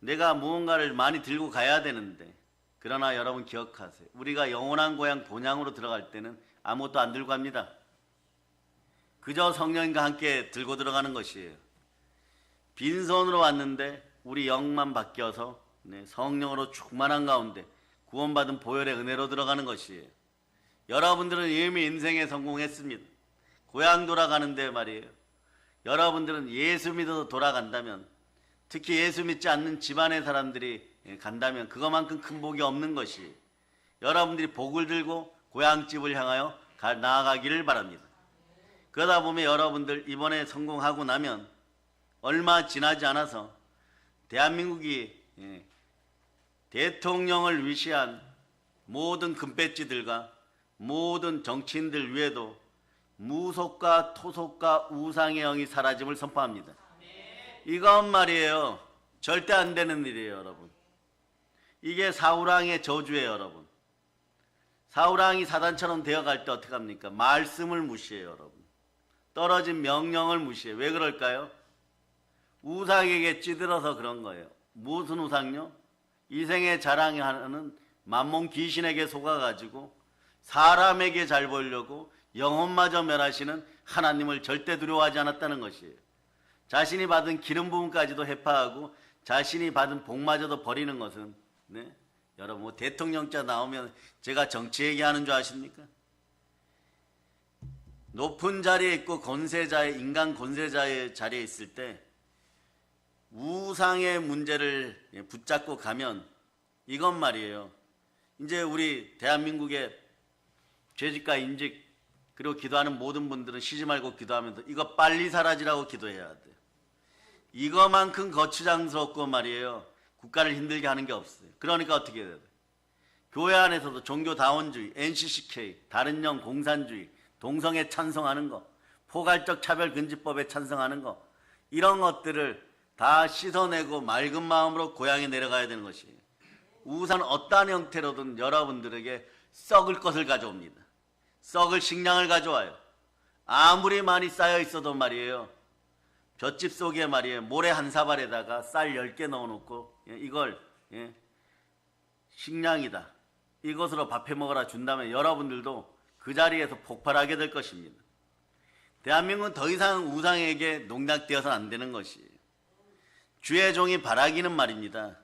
내가 무언가를 많이 들고 가야 되는데, 그러나 여러분 기억하세요. 우리가 영원한 고향 본향으로 들어갈 때는 아무것도 안 들고 갑니다. 그저 성령님과 함께 들고 들어가는 것이에요. 빈손으로 왔는데 우리 영만 바뀌어서 성령으로 충만한 가운데 구원받은 보혈의 은혜로 들어가는 것이에요. 여러분들은 이미 인생에 성공했습니다. 고향 돌아가는데 말이에요. 여러분들은 예수 믿어서 돌아간다면, 특히 예수 믿지 않는 집안의 사람들이 간다면 그것만큼 큰 복이 없는 것이, 여러분들이 복을 들고 고향집을 향하여 나아가기를 바랍니다. 그러다 보면 여러분들 이번에 성공하고 나면 얼마 지나지 않아서 대한민국이 대통령을 위시한 모든 금배지들과 모든 정치인들 위에도 무속과 토속과 우상의 영이 사라짐을 선포합니다. 이건 말이에요. 절대 안 되는 일이에요, 여러분. 이게 사울왕의 저주예요, 여러분. 사울왕이 사단처럼 되어갈 때 어떻게 합니까? 말씀을 무시해요, 여러분. 떨어진 명령을 무시해요. 왜 그럴까요? 우상에게 찌들어서 그런 거예요. 무슨 우상요? 이생에 자랑하는 만몬 귀신에게 속아가지고 사람에게 잘 보이려고 영혼마저 멸하시는 하나님을 절대 두려워하지 않았다는 것이에요. 자신이 받은 기름 부음까지도 회파하고 자신이 받은 복마저도 버리는 것은, 여러분 뭐 대통령자 나오면 제가 정치 얘기하는 줄 아십니까? 높은 자리에 있고 권세자의, 인간 권세자의 자리에 있을 때 우상의 문제를 붙잡고 가면 이건 말이에요. 이제 우리 대한민국의 죄직과 인직 그리고 기도하는 모든 분들은 쉬지 말고 기도하면서 이거 빨리 사라지라고 기도해야 돼요. 이거만큼 거추장스럽고 말이에요. 국가를 힘들게 하는 게 없어요. 그러니까 어떻게 해야 돼요? 교회 안에서도 종교다원주의, NCCK, 다른 영 공산주의, 동성애 찬성하는 거, 포괄적 차별금지법에 찬성하는 거, 이런 것들을 다 씻어내고 맑은 마음으로 고향에 내려가야 되는 것이에요. 우상은 어떠한 형태로든 여러분들에게 썩을 것을 가져옵니다. 썩을 식량을 가져와요. 아무리 많이 쌓여 있어도 말이에요. 볏짚 속에 말이에요. 모래 한 사발에다가 쌀 10개 넣어놓고 이걸 식량이다, 이것으로 밥해 먹어라 준다면 여러분들도 그 자리에서 폭발하게 될 것입니다. 대한민국은 더 이상 우상에게 농락되어서는 안 되는 것이에요. 주의 종이 바라기는 말입니다.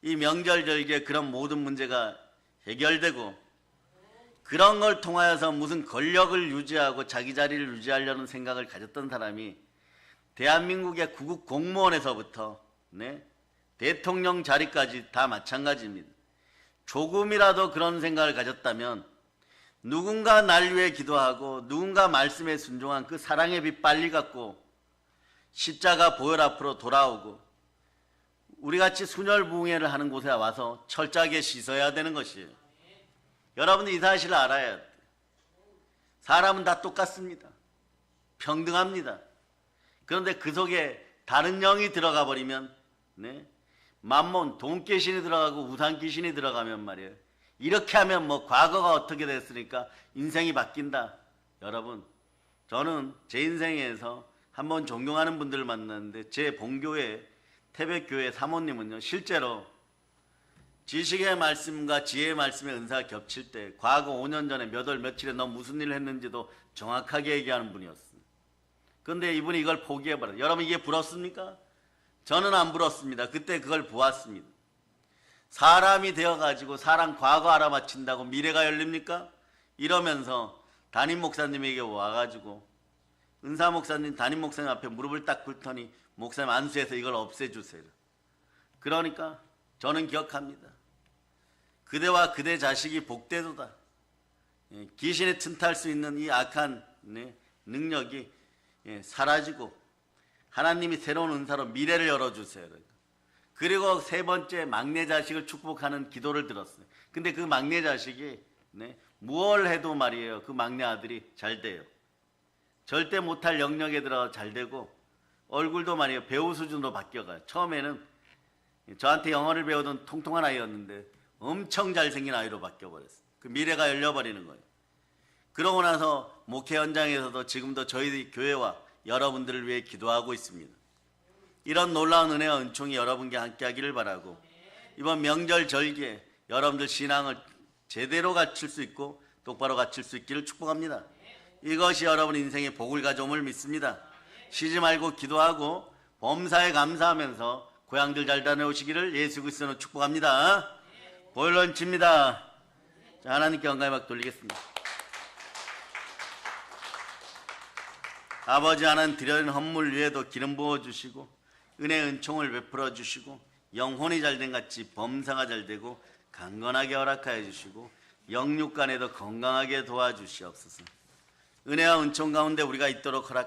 이 명절 절기에 그런 모든 문제가 해결되고 그런 걸 통하여서 무슨 권력을 유지하고 자기 자리를 유지하려는 생각을 가졌던 사람이 대한민국의 구급 공무원에서부터 대통령 자리까지 다 마찬가지입니다. 조금이라도 그런 생각을 가졌다면 누군가 날 위해 기도하고 누군가 말씀에 순종한 그 사랑의 빛 빨리 갖고 십자가 보혈 앞으로 돌아오고 우리같이 순혈부흥회를 하는 곳에 와서 철저하게 씻어야 되는 것이에요. 여러분들 이 사실을 알아야 돼요. 사람은 다 똑같습니다. 평등합니다. 그런데 그 속에 다른 영이 들어가 버리면 만몬 돈귀신이 들어가고 우상귀신이 들어가면 말이에요. 이렇게 하면 뭐 과거가 어떻게 됐으니까 인생이 바뀐다. 여러분, 저는 제 인생에서 한번 존경하는 분들을 만났는데 제 본교회 태백교회 사모님은요, 실제로 지식의 말씀과 지혜의 말씀의 은사가 겹칠 때 과거 5년 전에 몇 월 며칠에 너 무슨 일을 했는지도 정확하게 얘기하는 분이었어요. 그런데 이분이 이걸 포기해버려요. 여러분, 이게 부럽습니까? 저는 안 부럽습니다. 그때 그걸 보았습니다. 사람이 되어가지고 사람 과거 알아맞힌다고 미래가 열립니까? 이러면서 담임 목사님에게 와가지고 은사 목사님, 담임 목사님 앞에 무릎을 딱 꿇더니 목사님 안수해서 이걸 없애주세요. 그러니까 저는 기억합니다. 그대와 그대 자식이 복되도다. 귀신에 틈탈 수 있는 이 악한 능력이 사라지고 하나님이 새로운 은사로 미래를 열어주세요. 그리고 세 번째, 막내 자식을 축복하는 기도를 들었어요. 근데 그 막내 자식이 무얼 해도 말이에요, 그 막내 아들이 잘 돼요. 절대 못할 영역에 들어가 잘 되고 얼굴도 말이에요, 배우 수준으로 바뀌어가요. 처음에는 저한테 영어를 배우던 통통한 아이였는데 엄청 잘생긴 아이로 바뀌어버렸어요. 그 미래가 열려버리는 거예요. 그러고 나서 목회 현장에서도 지금도 저희 교회와 여러분들을 위해 기도하고 있습니다. 이런 놀라운 은혜와 은총이 여러분께 함께하기를 바라고, 이번 명절 절기에 여러분들 신앙을 제대로 갖출 수 있고 똑바로 갖출 수 있기를 축복합니다. 이것이 여러분 인생의 복을 가져옴을 믿습니다. 쉬지 말고 기도하고 범사에 감사하면서 고향들 잘 다녀오시기를 예수 그리스도로 축복합니다. 보일런치입니다. 자, 하나님께 영광의 박 돌리겠습니다. 아버지 하나님, 드려진 헌물 위에도 기름 부어주시고 은혜 은총을 베풀어 주시고 영혼이 잘된 같이 범사가 잘되고 강건하게 허락하여 주시고 영육간에도 건강하게 도와주시옵소서. 은혜와 은총 가운데 우리가 있도록 허락